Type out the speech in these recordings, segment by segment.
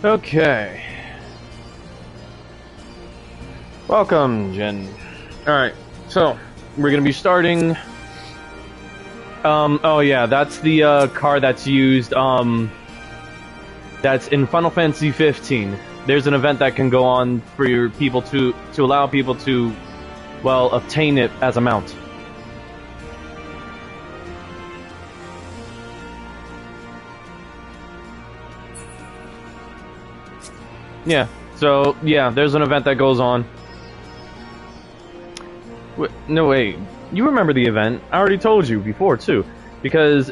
Okay. Welcome, Jen. Alright, so, we're gonna be starting... oh yeah, that's the, car that's used, that's in Final Fantasy 15. There's an event that can go on for your people to allow people to, well, obtain it as a mount. Yeah, so, yeah, there's an event that goes on. No, wait. You remember the event. I already told you before, too. Because,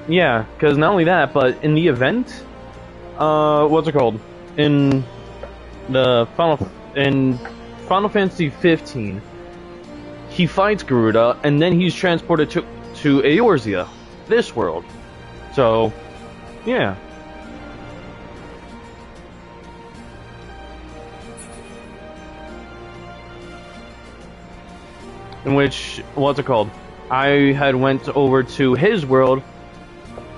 yeah, because not only that, but in the event, what's it called? In Final Fantasy 15, he fights Garuda, and then he's transported to Eorzea, this world. So, yeah. In which, what's it called? I had went over to his world,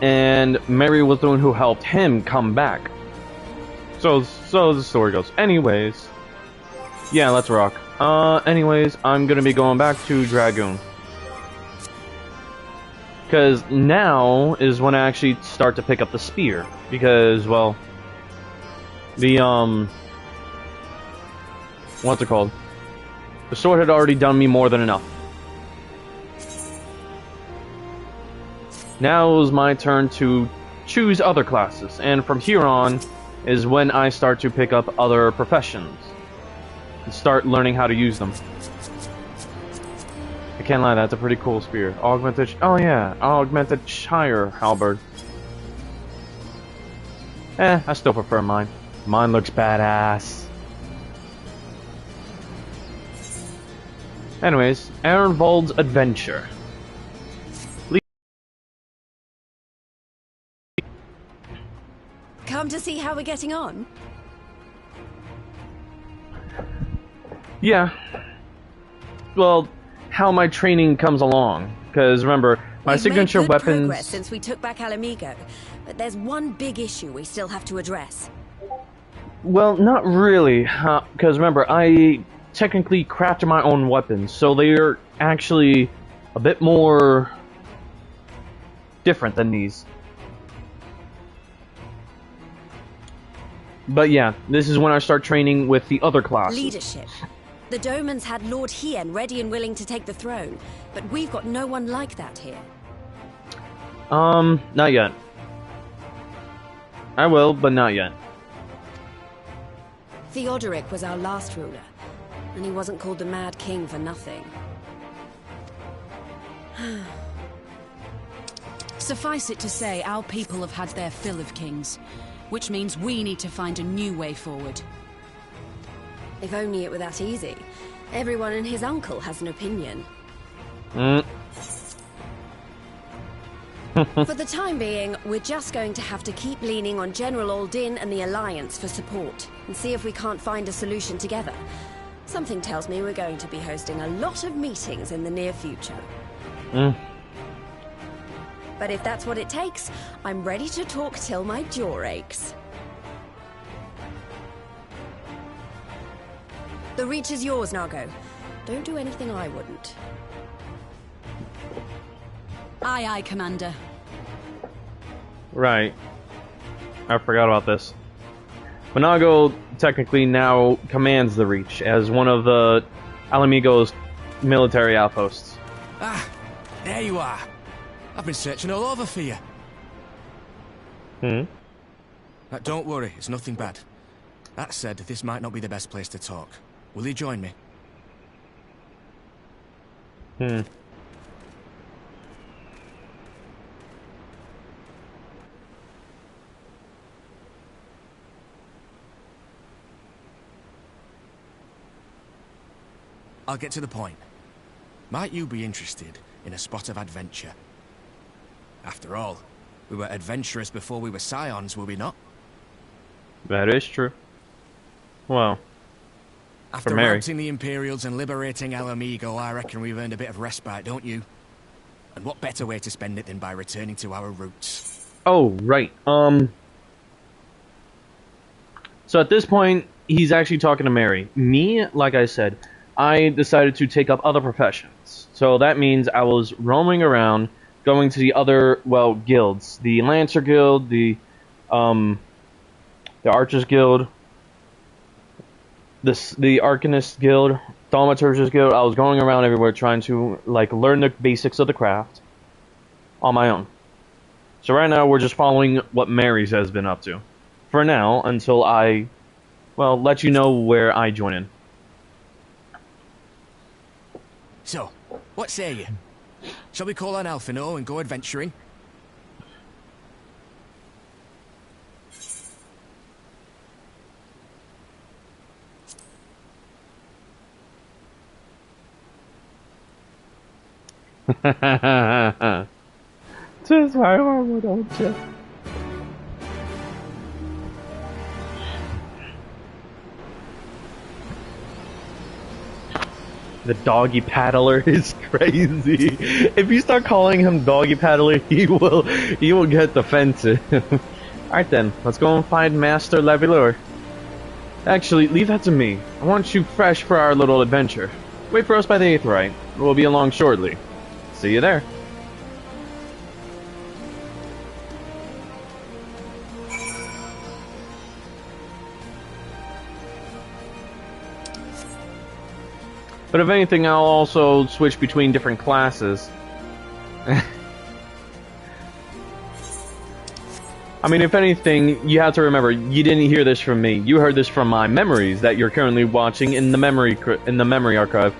and Mary was the one who helped him come back. So the story goes. Anyways, yeah, let's rock. Anyways, I'm gonna be going back to Dragoon. Because now is when I actually start to pick up the spear. Because, well, the, what's it called? The sword had already done me more than enough. Now it was my turn to choose other classes, and from here on is when I start to pick up other professions and start learning how to use them. I can't lie, that's a pretty cool spear. Augmented, oh yeah, augmented Shire halberd. I still prefer mine. Mine looks badass. Anyways, Aaronvold's adventure. Come to see how we're getting on? Yeah. Well, how my training comes along. Because remember, my signature We've made good weapons... progress since we took back Alamigo, but there's one big issue we still have to address. Well, not really, because remember, I technically crafted my own weapons, so they're actually a bit more different than these. But yeah, this is when I start training with the other classes. Leadership. The Domans had Lord Hien ready and willing to take the throne, but we've got no one like that here. Not yet. I will, but not yet. Theodoric was our last ruler, and he wasn't called the Mad King for nothing. Suffice it to say, our people have had their fill of kings, which means we need to find a new way forward. If only it were that easy. Everyone and his uncle has an opinion. For the time being, we're just going to have to keep leaning on General Aldin and the Alliance for support, and see if we can't find a solution together. Something tells me we're going to be hosting a lot of meetings in the near future. But if that's what it takes, I'm ready to talk till my jaw aches. The Reach is yours, Nago. Don't do anything I wouldn't. Aye, aye, Commander. Right. I forgot about this. Monago technically now commands the Reach as one of the Alamigo's military outposts. Ah, there you are. I've been searching all over for you. Now, don't worry, it's nothing bad. That said, this might not be the best place to talk. Will you join me? I'll get to the point. Might you be interested in a spot of adventure? After all, we were adventurous before we were scions, were we not? That is true. Well, After routing the Imperials and liberating Alamigo, I reckon we've earned a bit of respite, don't you? And what better way to spend it than by returning to our roots? Oh, right. So at this point, he's actually talking to Mary. Me, like I said, I decided to take up other professions. So that means I was roaming around, going to the other, well, guilds. The Lancer Guild, the Archers Guild, the Arcanist Guild, Thaumaturgist Guild. I was going around everywhere trying to, like, learn the basics of the craft on my own. So right now we're just following what Mary's has been up to. For now, until I, well, let you know where I join in. So, what say you? Shall we call on Alphino and go adventuring? Just my armor, don't you? The doggy paddler is crazy. If you start calling him doggy paddler, he will get defensive. Alright then, let's go and find Master Levelure. Actually, leave that to me. I want you fresh for our little adventure. Wait for us by the Aetheryte. We'll be along shortly. See you there. But if anything, I'll also switch between different classes. I mean, if anything, you have to remember, you didn't hear this from me. You heard this from my memories that you're currently watching in the memory archive.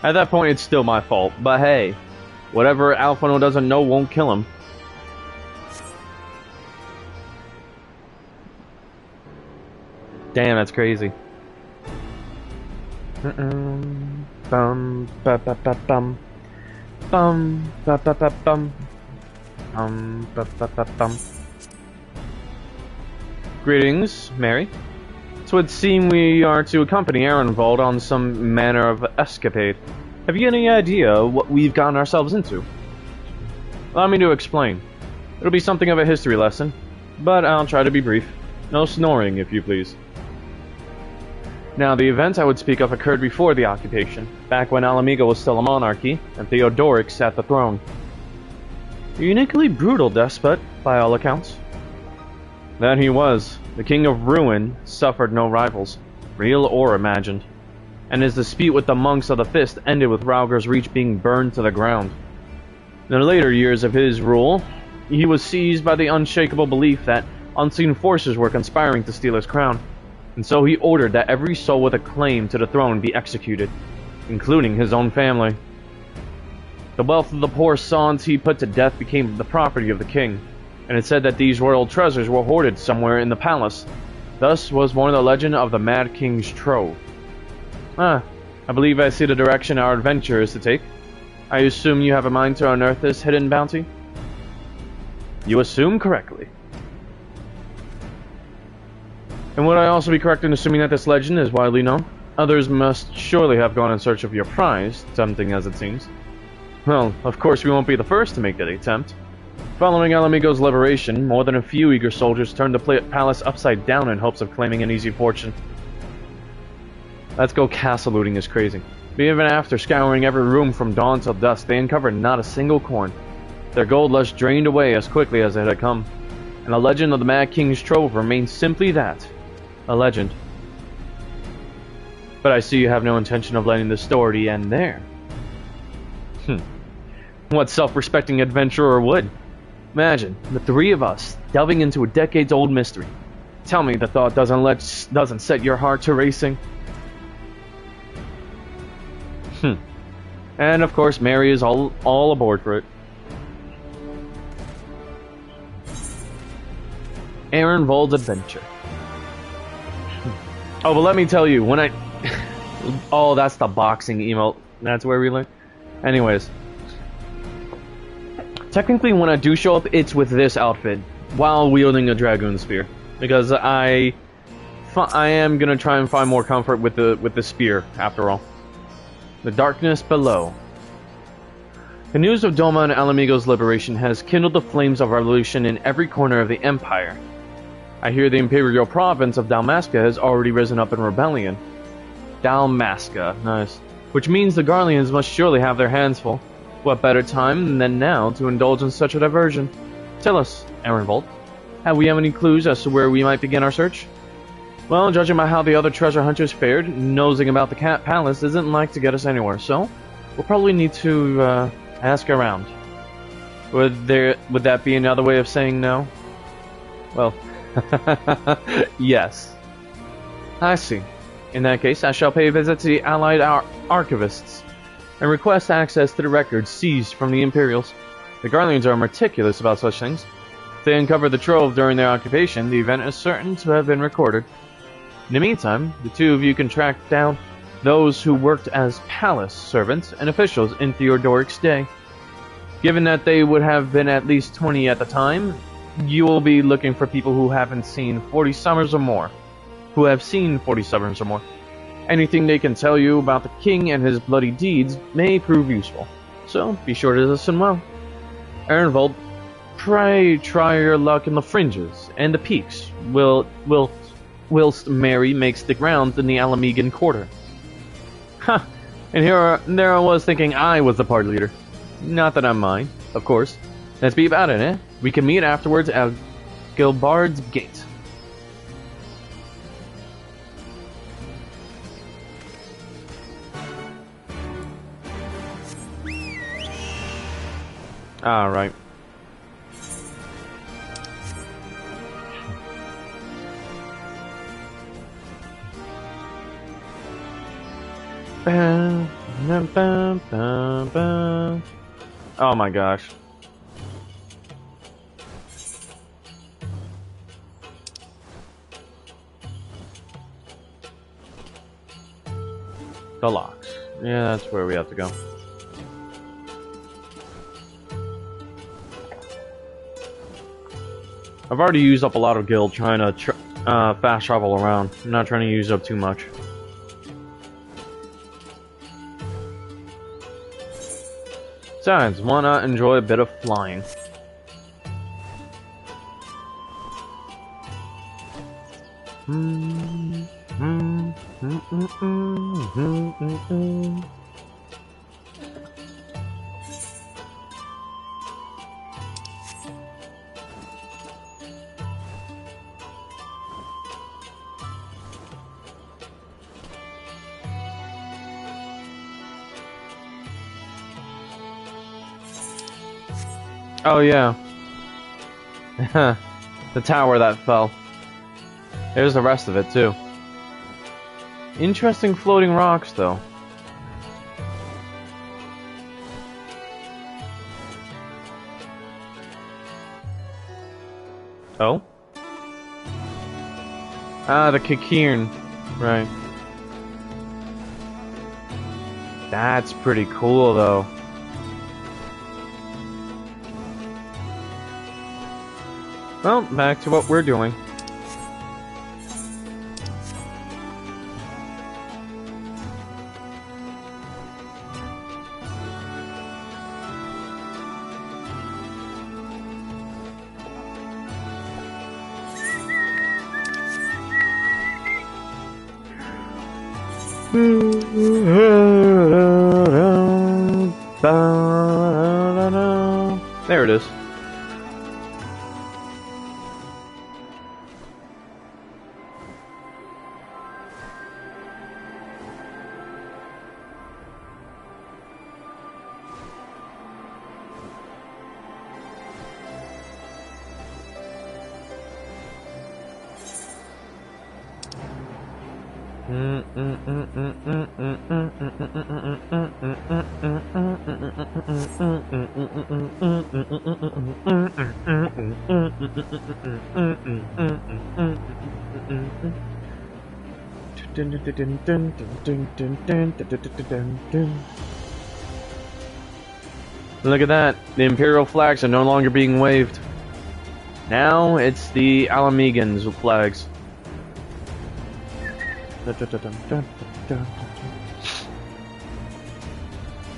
At that point, it's still my fault. But hey, whatever Alphino doesn't know won't kill him. Damn, that's crazy. Bum ba ba ba bum. Bum ba ba ba bum. Ba ba ba bum. Greetings, Mary. So it would seem we are to accompany Ehrenwald on some manner of escapade. Have you any idea what we've gotten ourselves into? Allow me to explain. It'll be something of a history lesson, but I'll try to be brief. No snoring, if you please. Now, the events I would speak of occurred before the occupation, back when Alamigo was still a monarchy, and Theodoric sat the throne. A uniquely brutal despot, by all accounts. That he was. The King of Ruin suffered no rivals, real or imagined, and his dispute with the monks of the Fist ended with Rauger's Reach being burned to the ground. In the later years of his rule, he was seized by the unshakable belief that unseen forces were conspiring to steal his crown, and so he ordered that every soul with a claim to the throne be executed, including his own family. The wealth of the poor sons he put to death became the property of the king, and it said that these royal treasures were hoarded somewhere in the palace. Thus was born the legend of the Mad King's Trove. I believe I see the direction our adventure is to take. I assume you have a mind to unearth this hidden bounty? You assume correctly. And would I also be correct in assuming that this legend is widely known? Others must surely have gone in search of your prize, tempting as it seems. Well, of course we won't be the first to make that attempt. Following Alamigo's liberation, more than a few eager soldiers turned the palace upside down in hopes of claiming an easy fortune. Let's go castle looting is crazy. But even after scouring every room from dawn till dusk, they uncovered not a single coin. Their gold lust drained away as quickly as it had come. And the legend of the Mad King's Trove remains simply that, a legend. But I see you have no intention of letting the story end there. What self-respecting adventurer would? Imagine, the three of us, delving into a decades-old mystery. Tell me the thought doesn't set your heart to racing. And of course, Mary is all aboard for it. Ehrenwald's adventure. Oh, but let me tell you, when I... oh, that's the boxing emote. That's where we learn. Anyways. Technically, when I do show up, it's with this outfit, while wielding a Dragoon Spear. Because I am gonna try and find more comfort with the spear, after all. The darkness below. The news of Doma and Alamigo's liberation has kindled the flames of revolution in every corner of the Empire. I hear the Imperial province of Dalmasca has already risen up in rebellion. Dalmasca, nice. Which means the Garleans must surely have their hands full. What better time than now to indulge in such a diversion? Tell us, Ehrenvold, have we any clues as to where we might begin our search? Well, judging by how the other treasure hunters fared, nosing about the Cat Palace isn't like to get us anywhere, so we'll probably need to ask around. Would that be another way of saying no? Well, yes. I see. In that case, I shall pay a visit to the Allied archivists and request access to the records seized from the Imperials. The Garleans are meticulous about such things. If they uncover the trove during their occupation, the event is certain to have been recorded. In the meantime, the two of you can track down those who worked as palace servants and officials in Theodoric's day. Given that they would have been at least 20 at the time, you will be looking for people who haven't seen 40 summers or more. Anything they can tell you about the king and his bloody deeds may prove useful, so be sure to listen well. Ehrenvold, pray try your luck in the fringes and the peaks, whilst Mary makes the rounds in the Alamigan quarter. Ha! And there I was thinking I was the party leader. Not that I'm mine, of course. Let's be about it, eh? We can meet afterwards at Gilbard's Gate. Alright. Oh my gosh. The locks. Yeah, that's where we have to go. I've already used up a lot of guild trying to fast travel around. I'm not trying to use up too much. Besides, why not enjoy a bit of flying? Oh yeah. The tower that fell. There's the rest of it too. Interesting floating rocks though. Oh? Ah, the Kikirn. Right. That's pretty cool though. Well, back to what we're doing. There it is. Look at that. The Imperial flags are no longer being waved. Now it's the Alamegans flags.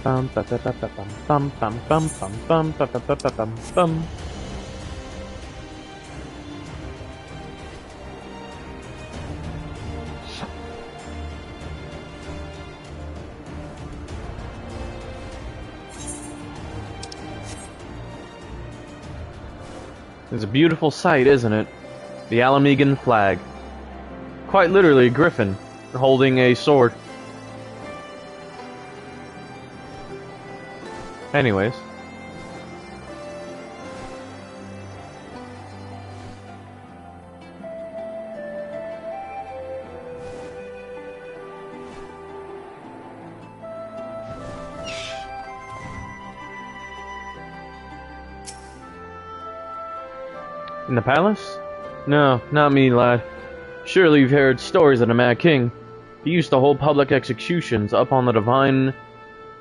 Bum, ba, ba, ba, ba, bum, bum, bum, bum, bum, ba, ba, ba, ba, bum, bum. It's a beautiful sight, isn't it? The Alamegan flag. Quite literally a griffin holding a sword. Anyways. In the palace? No, not me, lad. Surely you've heard stories of the Mad King. He used to hold public executions up on the divine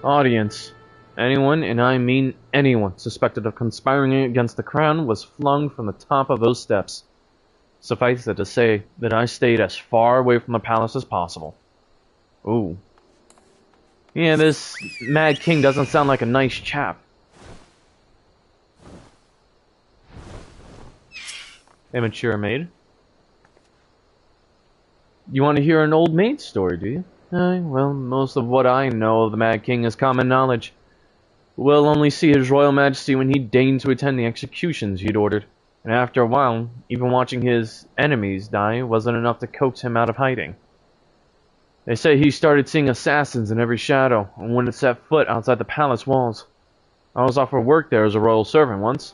audience. Anyone, and I mean anyone, suspected of conspiring against the crown was flung from the top of those steps. Suffice it to say that I stayed as far away from the palace as possible. Ooh. Yeah, this Mad King doesn't sound like a nice chap. Immature maid. You want to hear an old maid story, do you? Well, most of what I know of the Mad King is common knowledge. We'll only see His Royal Majesty when he deigned to attend the executions he'd ordered, and after a while, even watching his enemies die wasn't enough to coax him out of hiding. They say he started seeing assassins in every shadow, and wouldn't set foot outside the palace walls. I was offered work there as a royal servant once,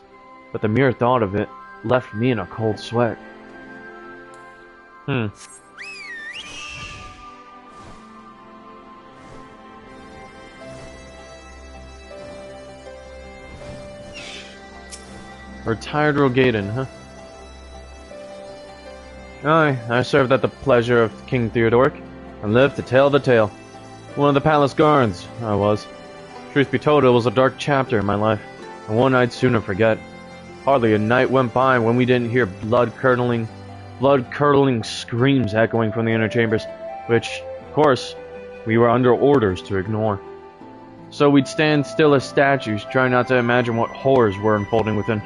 but the mere thought of it left me in a cold sweat. Retired Rogaden, huh? Aye, I served at the pleasure of King Theodoric, and lived to tell the tale. One of the palace guards, I was. Truth be told, it was a dark chapter in my life, and one I'd sooner forget. Hardly a night went by when we didn't hear blood-curdling screams echoing from the inner chambers, which, of course, we were under orders to ignore. So we'd stand still as statues, trying not to imagine what horrors were unfolding within.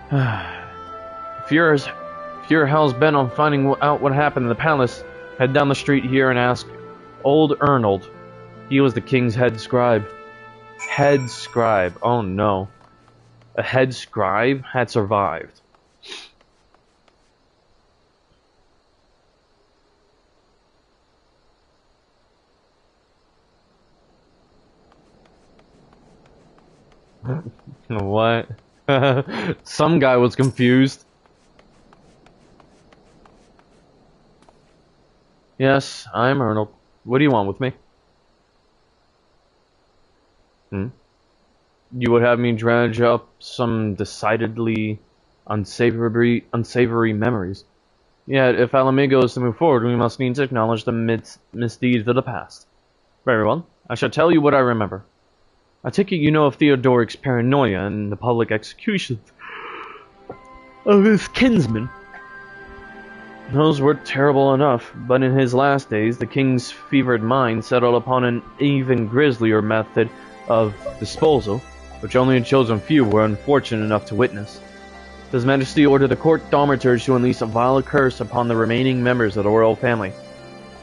If you're hell's bent on finding out what happened in the palace, head down the street here and ask old Ernold. He was the king's head scribe. Head scribe, oh no. A head scribe had survived. What? Some guy was confused. Yes, I'm Arnold. What do you want with me? You would have me dredge up some decidedly unsavory memories. Yet, if Alamigo is to move forward, we must needs acknowledge the misdeeds of the past. Very well. I shall tell you what I remember. I take it you know of Theodoric's paranoia and the public executions of his kinsmen. Those were terrible enough, but in his last days, the king's fevered mind settled upon an even grislier method of disposal, which only a chosen few were unfortunate enough to witness. His Majesty ordered the court dormitories to unleash a vile curse upon the remaining members of the royal family,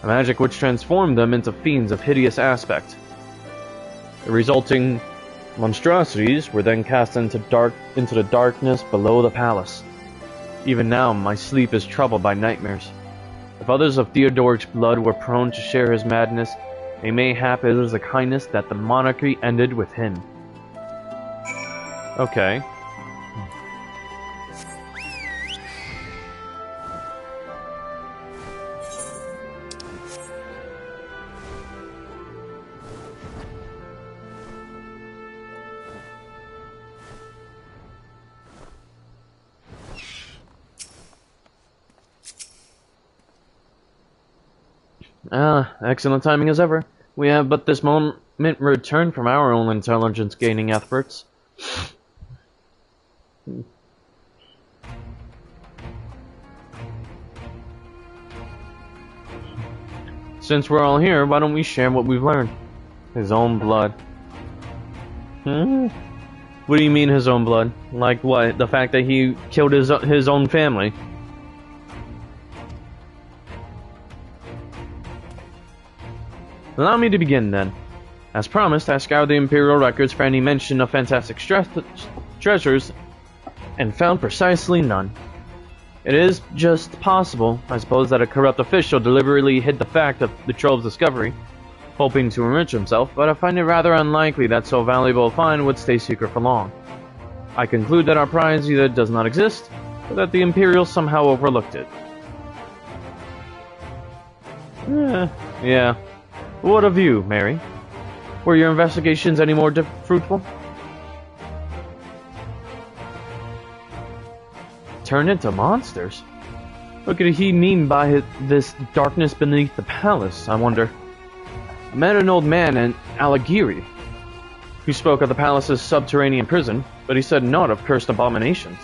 a magic which transformed them into fiends of hideous aspect. The resulting monstrosities were then cast into the darkness below the palace. Even now, my sleep is troubled by nightmares. If others of Theodoric's blood were prone to share his madness, it may hap it is a kindness that the monarchy ended with him. Okay. Excellent timing as ever. We have but this moment returned from our own intelligence gaining efforts. Since we're all here, why don't we share what we've learned? His own blood. Hmm? What do you mean his own blood? Like what? The fact that he killed his own family? Allow me to begin then. As promised, I scoured the Imperial records for any mention of fantastic treasures and found precisely none. It is just possible, I suppose, that a corrupt official deliberately hid the fact of the trove's discovery, hoping to enrich himself, but I find it rather unlikely that so valuable a find would stay secret for long. I conclude that our prize either does not exist, or that the Imperials somehow overlooked it. Yeah. What of you, Mary? Were your investigations any more fruitful? Turned into monsters? What could he mean by this darkness beneath the palace, I wonder? I met an old man in Alagiri, who spoke of the palace's subterranean prison, but he said naught of cursed abominations.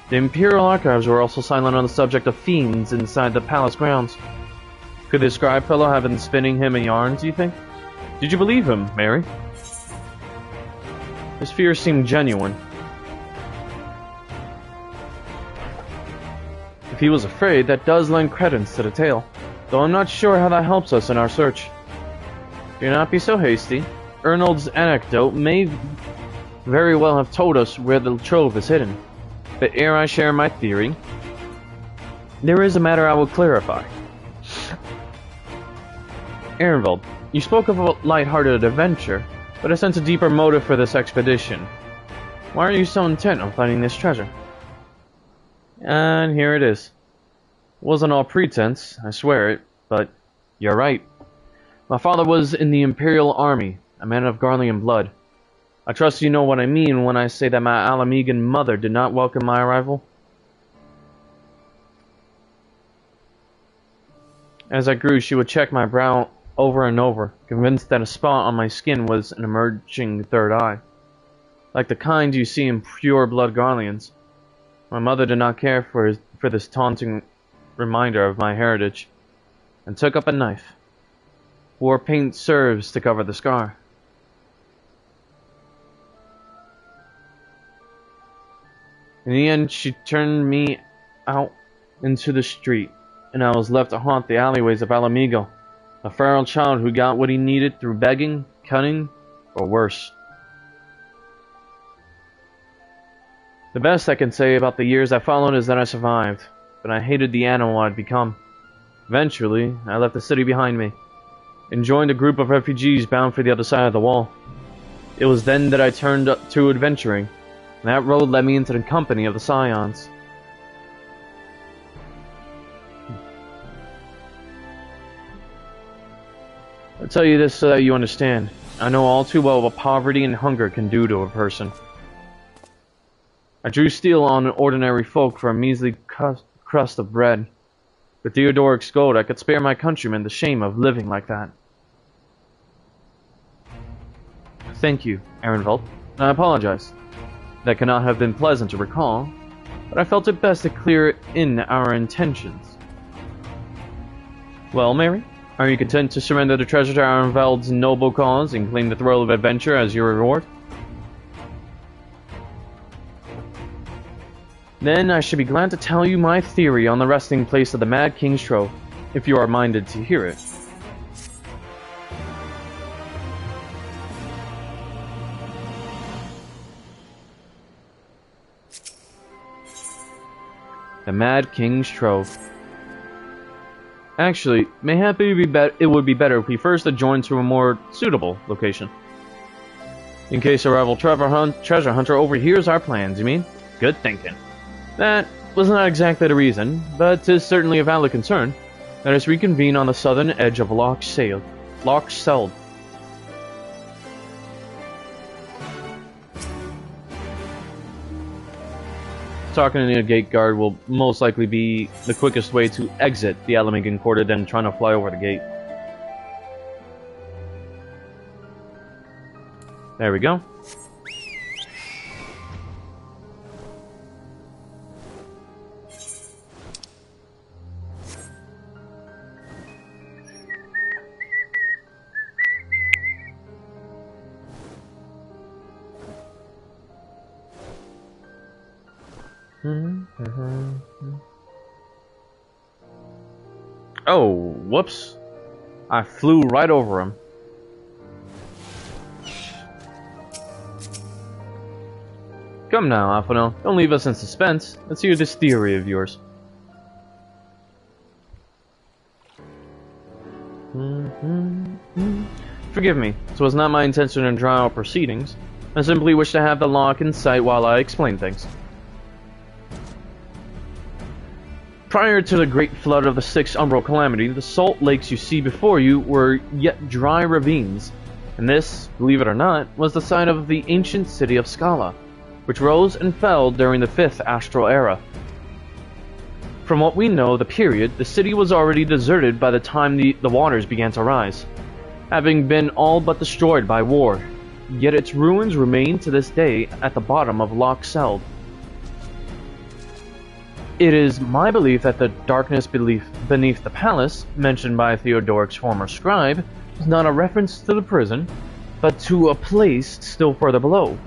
The Imperial archives were also silent on the subject of fiends inside the palace grounds. Could this scribe fellow have been spinning him a yarn, do you think? Did you believe him, Mary? His fears seemed genuine. If he was afraid, that does lend credence to the tale, though I'm not sure how that helps us in our search. Do not be so hasty. Ernald's anecdote may very well have told us where the trove is hidden, but ere I share my theory, there is a matter I will clarify. Ehrenwald, you spoke of a light-hearted adventure, but I sense a deeper motive for this expedition. Why are you so intent on finding this treasure? And here it is. Wasn't all pretense, I swear it, but you're right. My father was in the Imperial Army, a man of Garlean blood. I trust you know what I mean when I say that my Alamegan mother did not welcome my arrival. As I grew, she would check my brow over and over, convinced that a spot on my skin was an emerging third eye, like the kind you see in pure-blood Garleans. My mother did not care for this taunting reminder of my heritage, and took up a knife. War paint serves to cover the scar. In the end, she turned me out into the street, and I was left to haunt the alleyways of Alamigo, a feral child who got what he needed through begging, cunning, or worse. The best I can say about the years that followed is that I survived, but I hated the animal I'd become. Eventually, I left the city behind me, and joined a group of refugees bound for the other side of the wall. It was then that I turned to adventuring, and that road led me into the company of the Scions. I'll tell you this so that you understand. I know all too well what poverty and hunger can do to a person. I drew steel on ordinary folk for a measly crust of bread. For Theodoric's gold, I could spare my countrymen the shame of living like that. Thank you, Ehrenwald. I apologize. That cannot have been pleasant to recall, but I felt it best to clear in our intentions. Well, Mary? Are you content to surrender the treasure to Ehrenwald's noble cause and claim the thrill of adventure as your reward? Then I should be glad to tell you my theory on the resting place of the Mad King's Trove, if you are minded to hear it. The Mad King's Trove. Actually, mayhap it would be better if we first adjourned to a more suitable location. In case a rival treasure hunter overhears our plans, you mean? Good thinking. That was not exactly the reason, but 'tis certainly a valid concern. Let us reconvene on the southern edge of Loch Seld. Talking to the gate guard will most likely be the quickest way to exit the Alamegan quarter than trying to fly over the gate. There we go. Oh, whoops. I flew right over him. Come now, Alphino. Don't leave us in suspense. Let's hear this theory of yours. Forgive me. It was not my intention to draw out proceedings. I simply wish to have the lock in sight while I explain things. Prior to the great flood of the Sixth Umbral Calamity, the salt lakes you see before you were yet dry ravines, and this, believe it or not, was the site of the ancient city of Scala, which rose and fell during the Fifth Astral Era. From what we know of the period, the city was already deserted by the time the waters began to rise, having been all but destroyed by war, yet its ruins remain to this day at the bottom of Loch Seld. It is my belief that the darkness beneath the palace, mentioned by Theodoric's former scribe, is not a reference to the prison, but to a place still further below,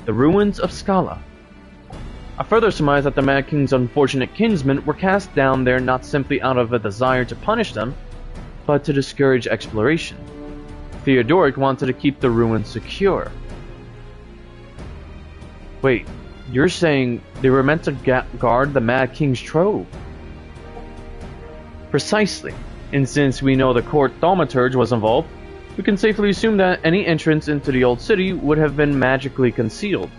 the ruins of Scala. I further surmise that the Mad King's unfortunate kinsmen were cast down there not simply out of a desire to punish them, but to discourage exploration. Theodoric wanted to keep the ruins secure. Wait, you're saying they were meant to guard the Mad King's trove? Precisely, and since we know the court thaumaturge was involved, we can safely assume that any entrance into the old city would have been magically concealed.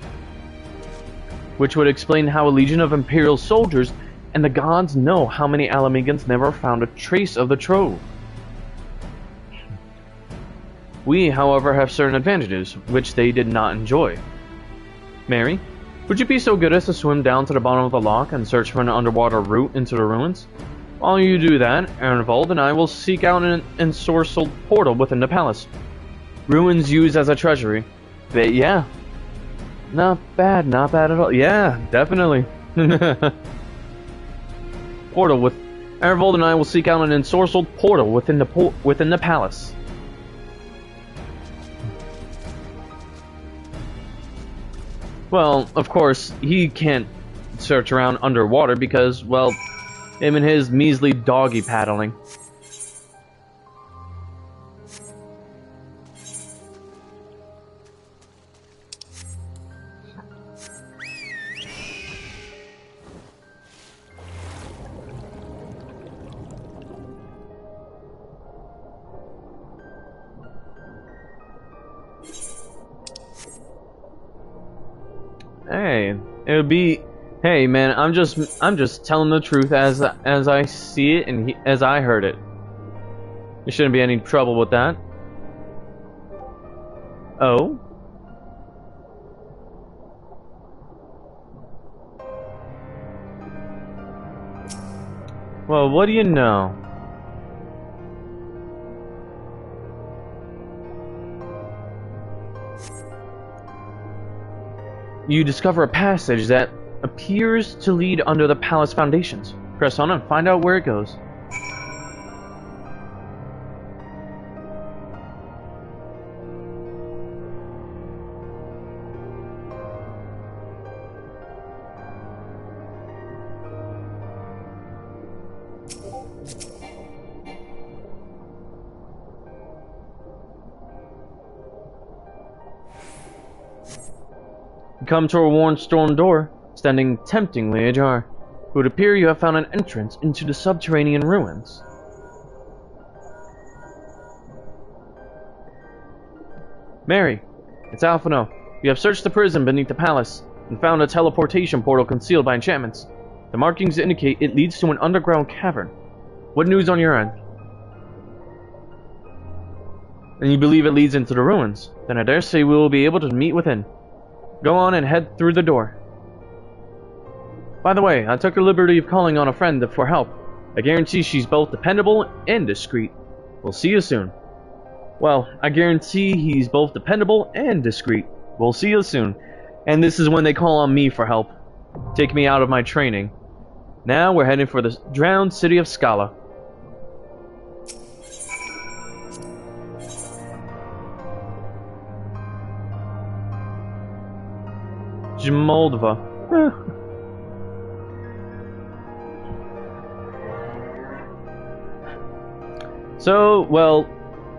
Which would explain how a legion of Imperial soldiers and the gods know how many Alamegans never found a trace of the trove. We, however, have certain advantages, which they did not enjoy. Mary, would you be so good as to swim down to the bottom of the loch and search for an underwater route into the ruins? While you do that, Arnvold and I will seek out an ensorcelled portal within the palace. Ruins used as a treasury. But yeah. Not bad at all. Yeah, definitely. Portal with... Arnvold and I will seek out an ensorcelled portal within the palace. Well, of course, he can't search around underwater because, well, him and his measly doggy paddling. Hey, it would be. Hey, man, I'm just telling the truth as I see it and as I heard it. There shouldn't be any trouble with that. Oh. Well, what do you know? You discover a passage that appears to lead under the palace foundations. Press on and find out where it goes. You come to a worn stone door, standing temptingly ajar. It would appear you have found an entrance into the subterranean ruins. Mary, it's Alphino. You have searched the prison beneath the palace and found a teleportation portal concealed by enchantments. The markings indicate it leads to an underground cavern. What news on your end? And you believe it leads into the ruins? Then I dare say we will be able to meet within. Go on and head through the door. By the way, I took the liberty of calling on a friend for help. I guarantee she's both dependable and discreet. We'll see you soon. Well, I guarantee he's both dependable and discreet. We'll see you soon. And this is when they call on me for help. Take me out of my training. Now we're heading for the drowned city of Scala. Moldova. So, well,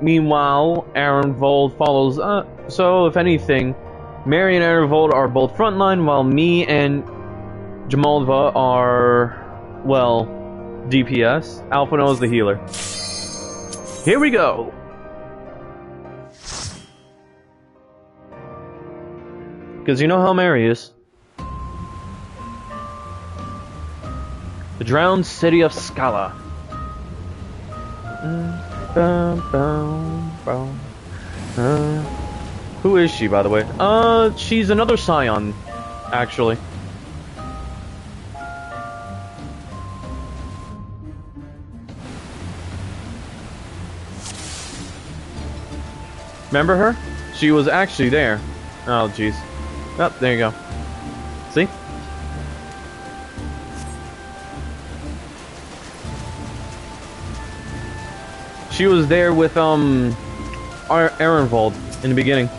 meanwhile, Arenvold follows. So, if anything, Mary and Arenvold are both frontline, while me and Jamalva are, well, DPS. Alphino is the healer. Here we go! Because you know how Mary is. The drowned city of Scala. Who is she, by the way? She's another Scion, actually. Remember her? She was actually there. Oh, jeez. Oh, there you go. See? She was there with, Arenvold in the beginning.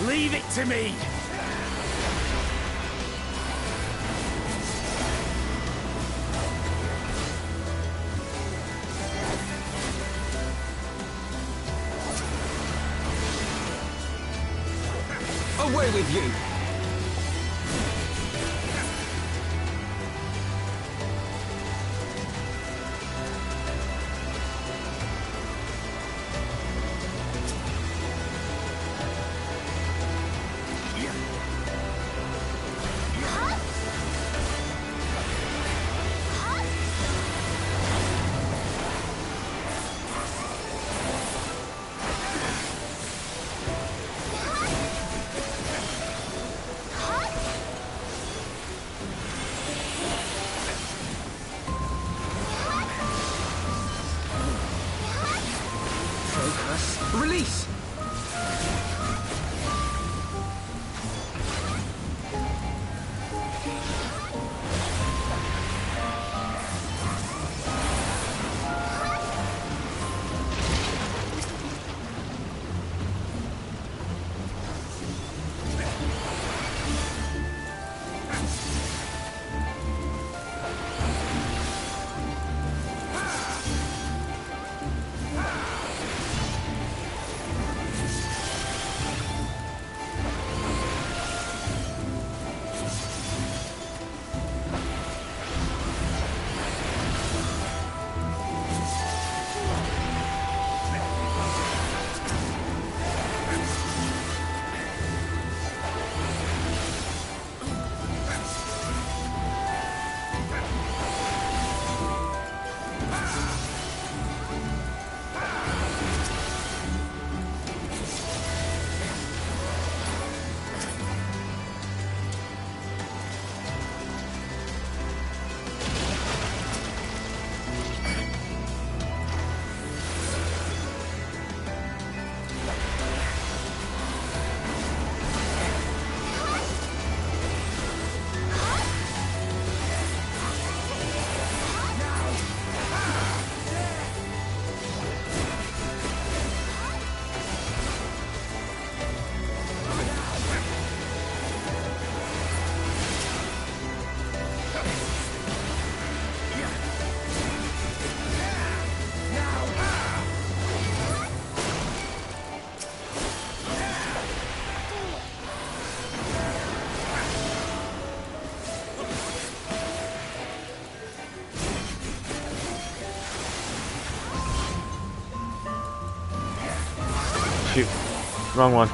Leave it to me! Away with you! Release! Shoot. Wrong one.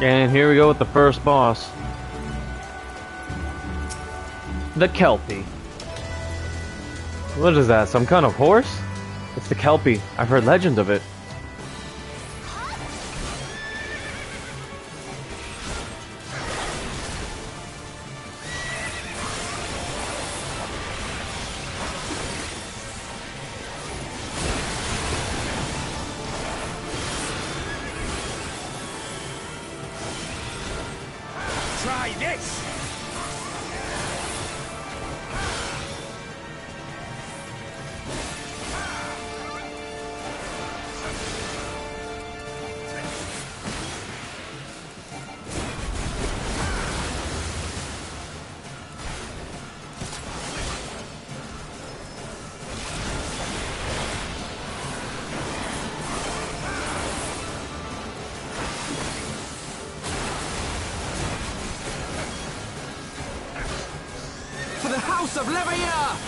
And here we go with the first boss. The Kelpie. What is that, some kind of horse? It's the Kelpie. I've heard legend of it. Try this! For the House of Leveilleur!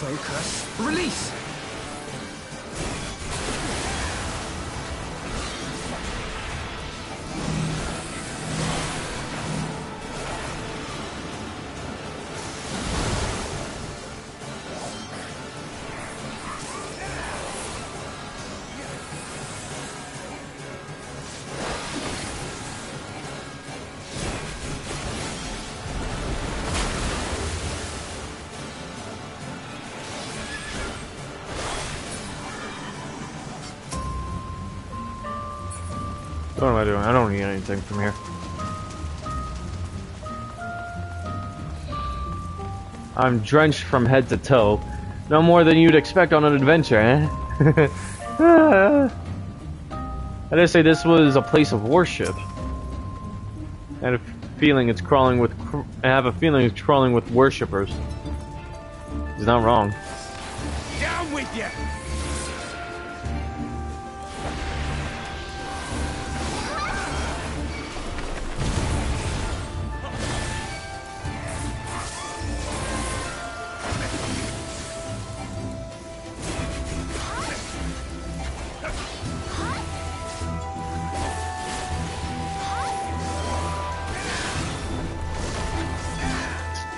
Focus. Release! What am I doing? I don't need anything from here. I'm drenched from head to toe. No more than you'd expect on an adventure, eh? I did say this was a place of worship. I have a feeling it's crawling with worshippers. He's not wrong. Down with you!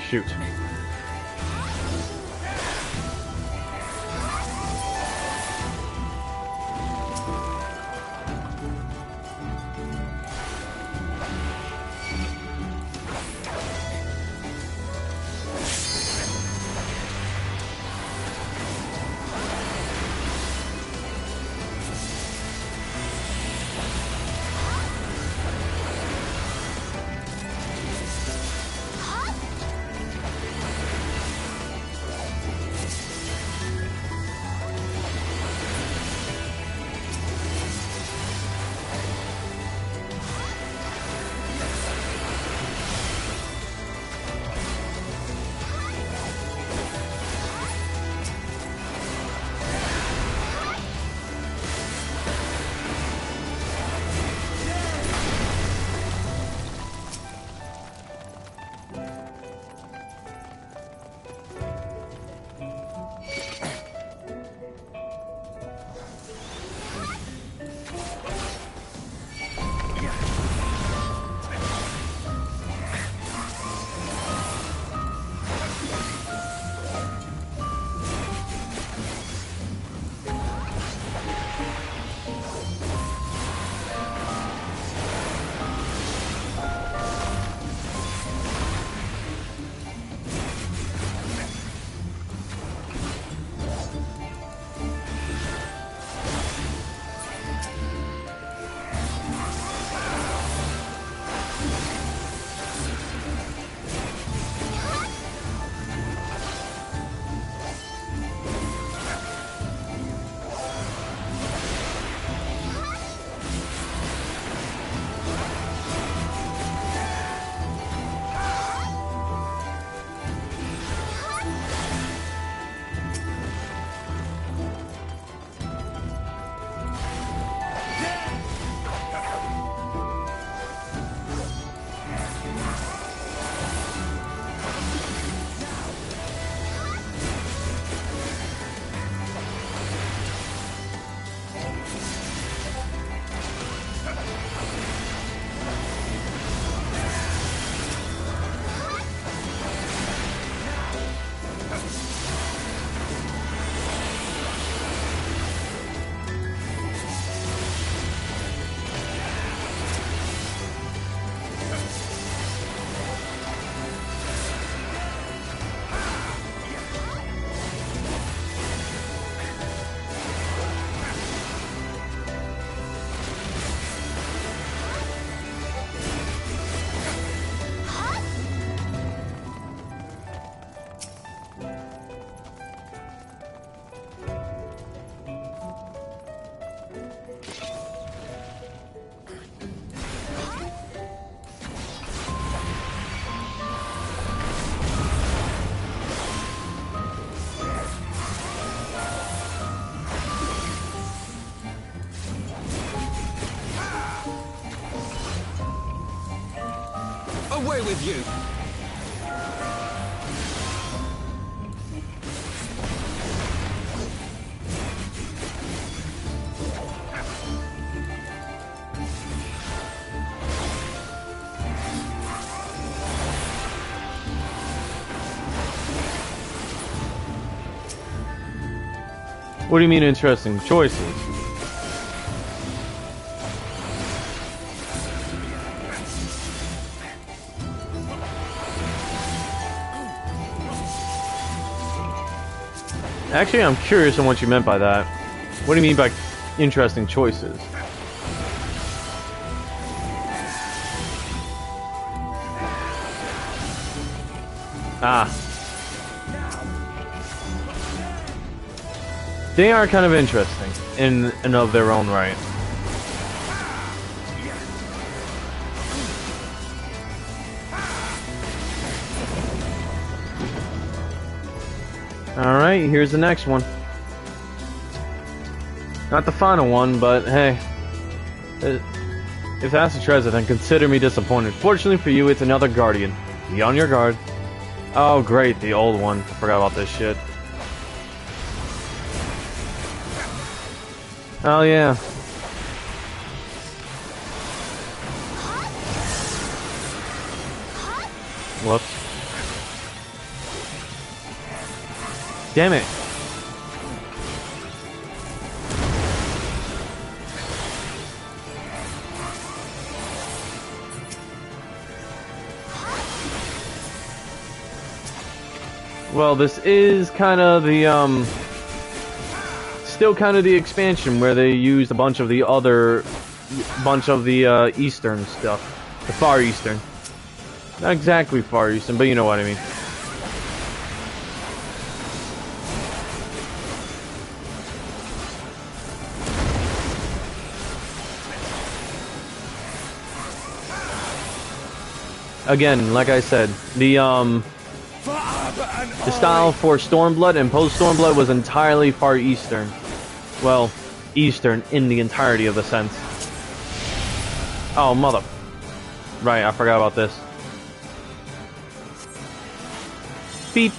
Shoot. Away with you! What do you mean interesting choices? Actually, I'm curious on what you meant by that. What do you mean by interesting choices? Ah. They are kind of interesting in and of their own right. Alright, here's the next one. Not the final one, but hey. If that's the treasure, then consider me disappointed. Fortunately for you, it's another guardian. Be on your guard. Oh great, the old one. I forgot about this shit. Oh yeah. Whoops. Damn it. Well, this is kind of the still kind of the expansion where they used a bunch of the Eastern stuff. The Far Eastern. Not exactly Far Eastern, but you know what I mean. Again, like I said, the style for Stormblood and Post-Stormblood was entirely Far Eastern. Well, Eastern in the entirety of the sense. Oh, mother... Right, I forgot about this. Beep.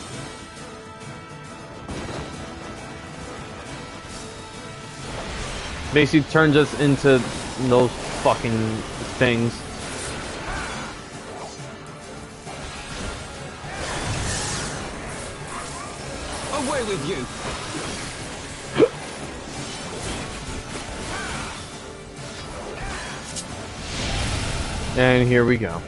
Basically turns us into those fucking things. Away with you! And here we go.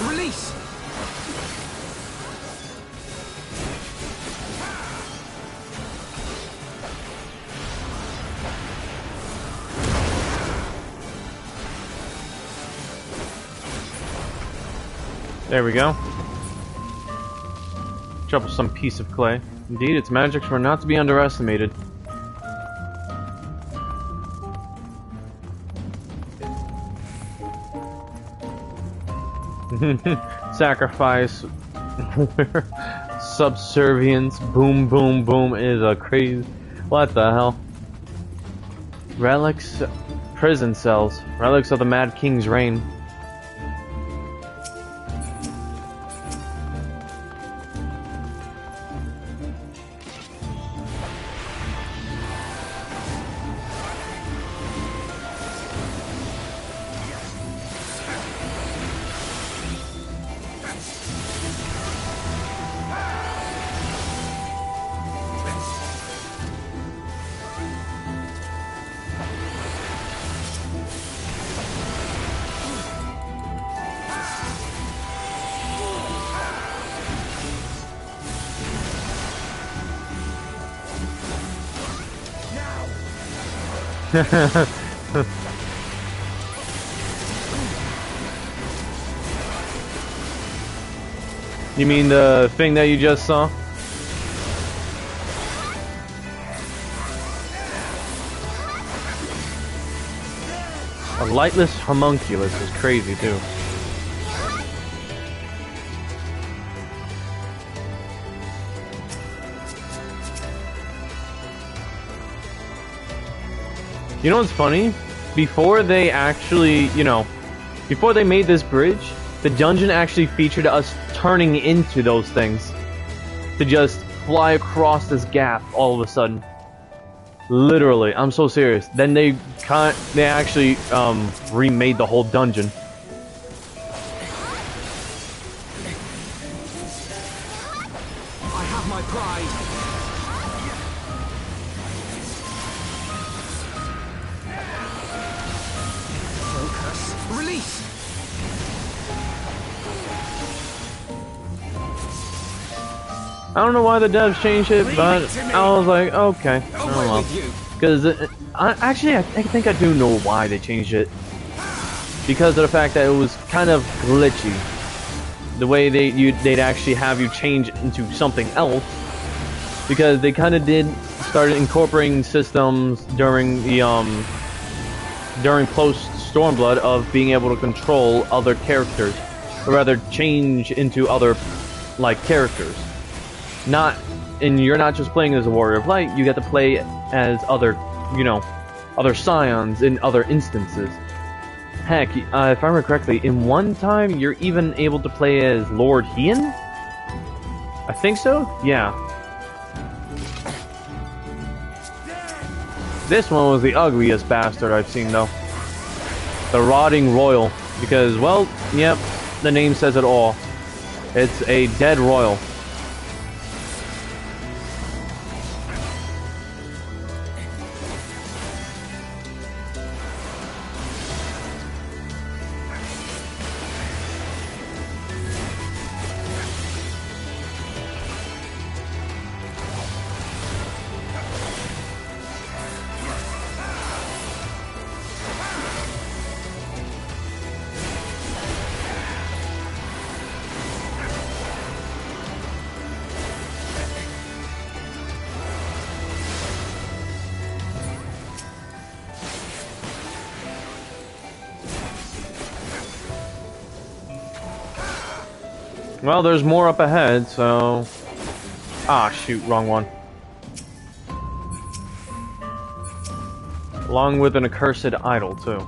Release! There we go. Troublesome piece of clay. Indeed, its magics were not to be underestimated. Sacrifice. Subservience. Boom, boom, boom is a crazy... What the hell? Relics. Prison cells. Relics of the Mad King's reign. You mean the thing that you just saw? lightless homunculus is crazy too. You know what's funny? Before they actually, before they made this bridge, the dungeon actually featured us turning into those things to just fly across this gap all of a sudden. Literally, I'm so serious. Then they actually remade the whole dungeon. I have my pride. Focus. Release. I don't know why the devs changed it, but I was like, okay, oh well. Because I think I do know why they changed it. Because of the fact that it was kind of glitchy. The way they'd actually have you change into something else. Because they kind of started incorporating systems during the during Post-Stormblood of being able to control other characters, or rather change into other characters. You're not just playing as a warrior of light, you get to play as other scions in other instances. Heck, if I remember correctly, in one time you're even able to play as Lord Hien? I think so? Yeah. This one was the ugliest bastard I've seen though. The Rotting Royal. Because, well, yep, the name says it all. It's a dead royal. Well, there's more up ahead, so... Ah, shoot, wrong one. Along with an accursed idol, too.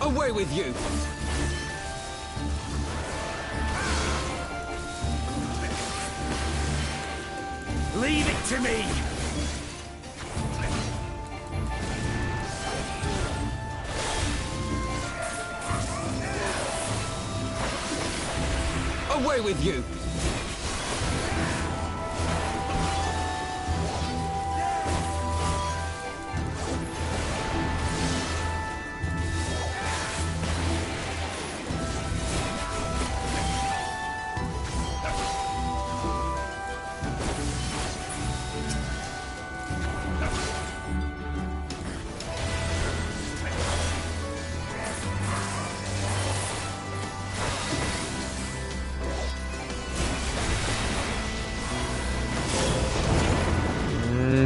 Away with you! Leave it to me! Away with you!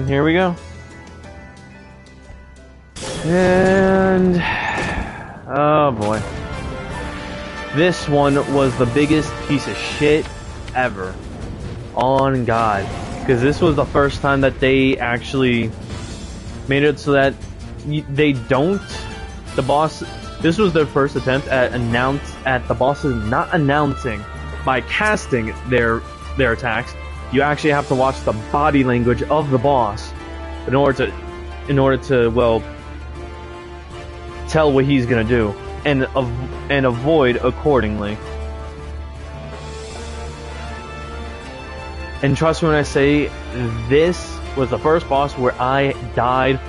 Here we go. And... oh boy. This one was the biggest piece of shit ever. On God. Because this was the first time that they actually made it so that they don't... The boss... This was their first attempt at the bosses not announcing by casting their attacks. You actually have to watch the body language of the boss in order to well tell what he's gonna do and avoid accordingly. And trust me when I say this was the first boss where I died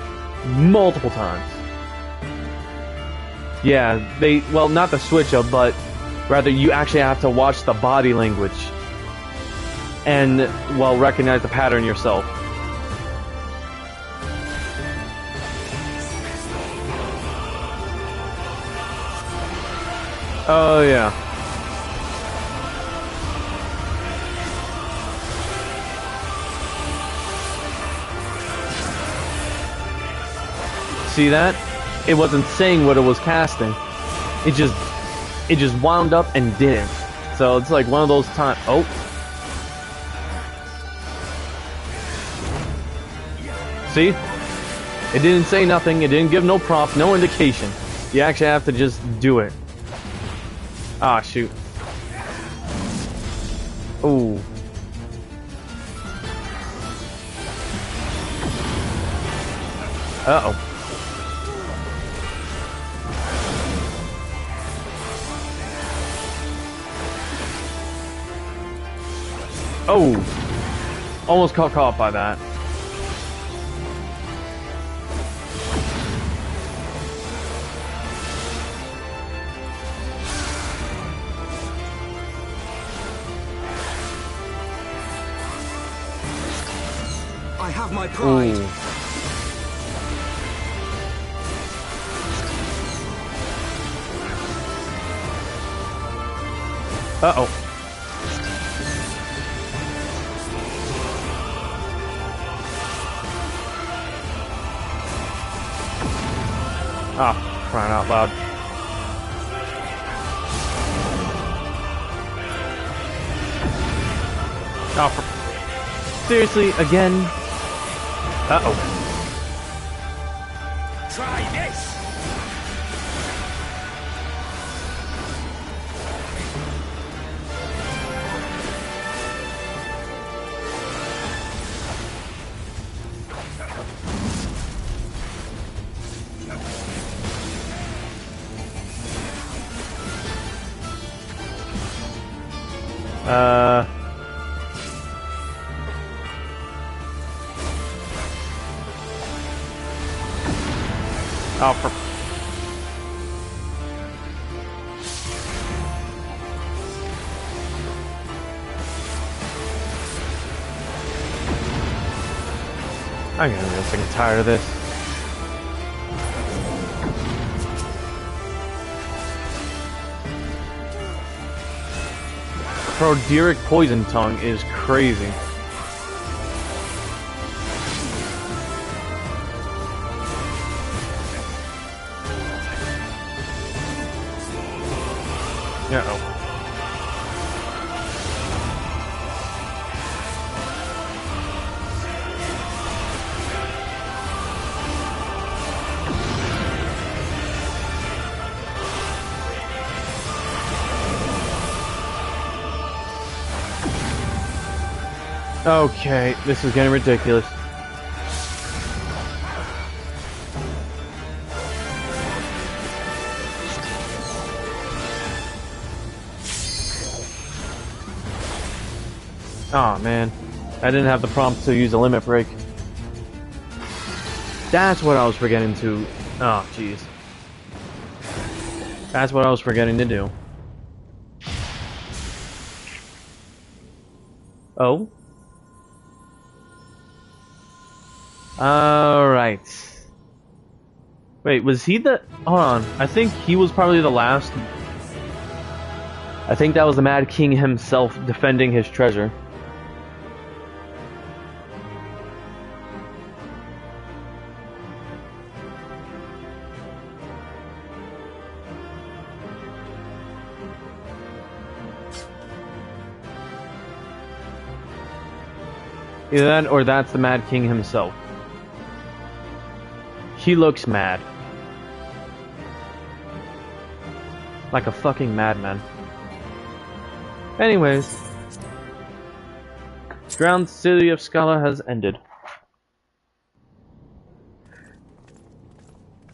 multiple times. Yeah, well, not the switch up, but rather you actually have to watch the body language and, well, recognize the pattern yourself. Oh, yeah. See that? It wasn't saying what it was casting. It just wound up and didn't. So it's like one of those times. Oh. See? It didn't say nothing. It didn't give no prompt, no indication. You actually have to just do it. Ah, shoot. Ooh. Uh-oh. Oh! Almost caught by that. I have my pride. Ooh. Uh-oh. Ah, crying out loud. Oh, seriously, again? Uh-oh. Try this! Oh, for... I'm getting real sick and tired of this. Proderic Poison Tongue is crazy. Uh-oh. Okay, this is getting ridiculous. Aw, man. I didn't have the prompt to use a limit break. That's what I was forgetting to... Oh, jeez. That's what I was forgetting to do. Oh? Alright. Wait, was he the... Hold on. I think he was probably the last... I think that was the Mad King himself defending his treasure. Either that or that's the Mad King himself. He looks mad. Like a fucking madman. Anyways. Ground City of Scala has ended.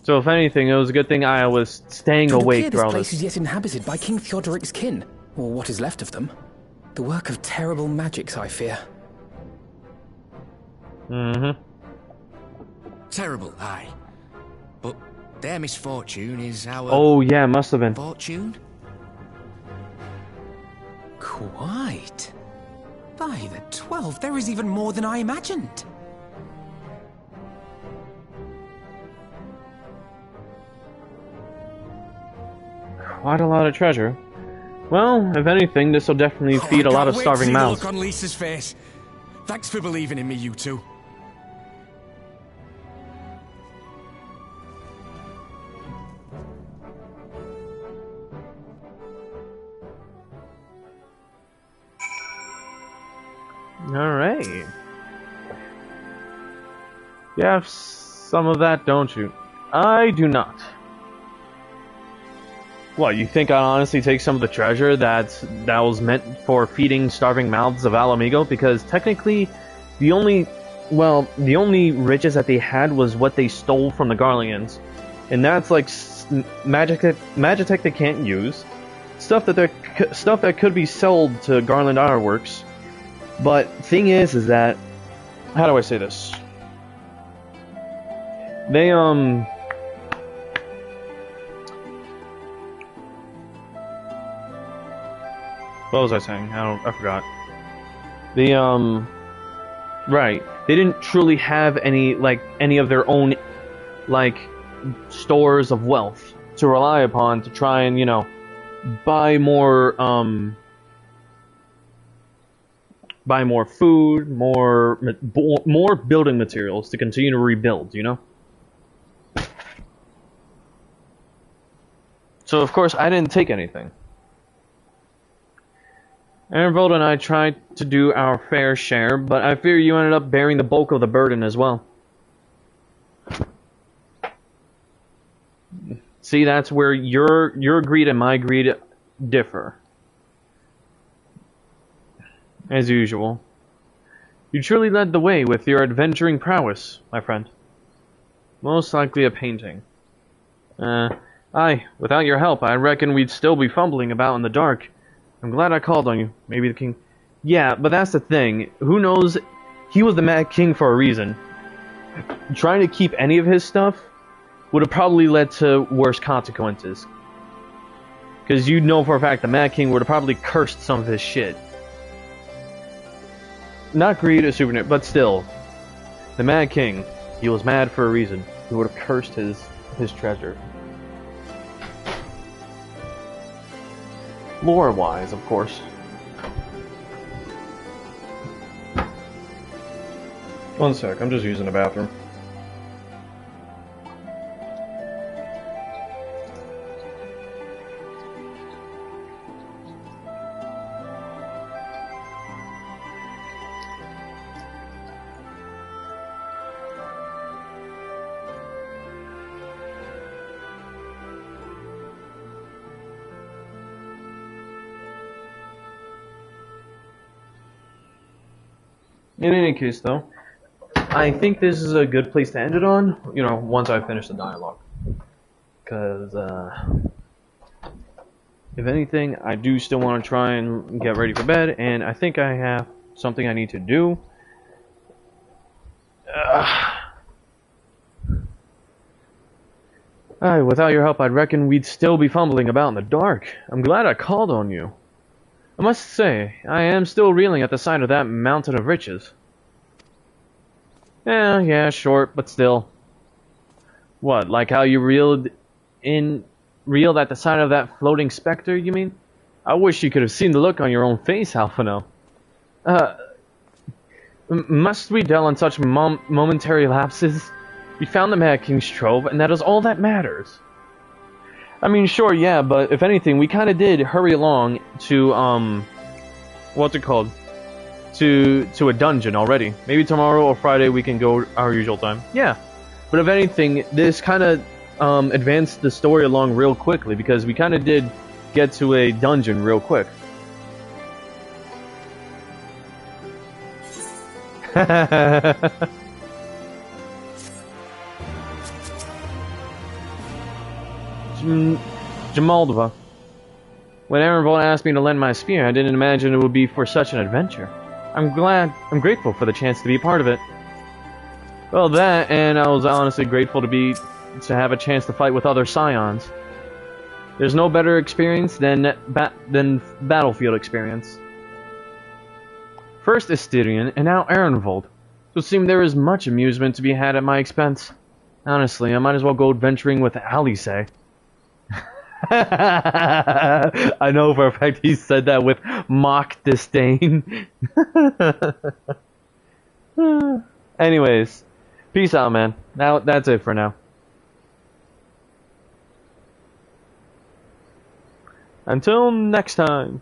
So if anything, it was a good thing I was staying awake throughout this place is yet inhabited by King Theodoric's kin, or what is left of them. The work of terrible magics, I fear. Mm-hmm. Terrible, aye. But their misfortune is our... Oh, yeah, must have been. Fortune? Quite. By the 12, there is even more than I imagined. Quite a lot of treasure. Well, if anything, this will definitely feed a lot of starving mouths. Look on Lisa's face. Thanks for believing in me, you two. Alright. You have some of that, don't you? I do not. What, you think I'd honestly take some of the treasure that was meant for feeding starving mouths of Alamigo? Because technically, the only riches that they had was what they stole from the Garleans. And that's like Magitech they can't use. Stuff that could be sold to Garland Ironworks. But thing is that, how do I say this? They what was I saying? I forgot. Right. They didn't truly have any of their own stores of wealth to rely upon to try and, you know, buy more food, more building materials to continue to rebuild, you know? So of course I didn't take anything. Aaronvold and I tried to do our fair share, but I fear you ended up bearing the bulk of the burden as well. See, that's where your greed and my greed differ. As usual. You truly led the way with your adventuring prowess, my friend. Most likely a painting. Aye, without your help, I reckon we'd still be fumbling about in the dark. I'm glad I called on you. Maybe the king... Yeah, but that's the thing. Who knows? He was the Mad King for a reason. Trying to keep any of his stuff would have probably led to worse consequences. Because you know for a fact the Mad King would have probably cursed some of his shit. Not greed or super, but still. The Mad King, he was mad for a reason. He would have cursed his treasure. Lore-wise, of course. One sec, I'm just using the bathroom. In any case, though, I think this is a good place to end it on, you know, once I finish the dialogue. Because, if anything, I do still want to try and get ready for bed, and I think I have something I need to do. Without your help, I'd reckon we'd still be fumbling about in the dark. I'm glad I called on you. I must say, I am still reeling at the sight of that mountain of riches. Yeah, short, but still. What, like how you reeled at the sight of that floating specter, you mean? I wish you could have seen the look on your own face, Alphino. Must we dwell on such momentary lapses? We found the Mad King's trove, and that is all that matters. I mean, sure, yeah, but if anything, we kind of did hurry along to, what's it called? To a dungeon already. Maybe tomorrow or Friday we can go our usual time. Yeah. But if anything, this kind of, advanced the story along real quickly, because we kind of did get to a dungeon real quick. Jamaldova. When Aaronvold asked me to lend my spear, I didn't imagine it would be for such an adventure. I'm grateful for the chance to be part of it. Well, that, and I was honestly grateful to have a chance to fight with other Scions. There's no better experience than battlefield experience. First Styrian, and now Aaronvold. So it seemed there is much amusement to be had at my expense. Honestly, I might as well go adventuring with Alice. I know for a fact he said that with mock disdain. Anyways, peace out, man. Now that's it for now. Until next time.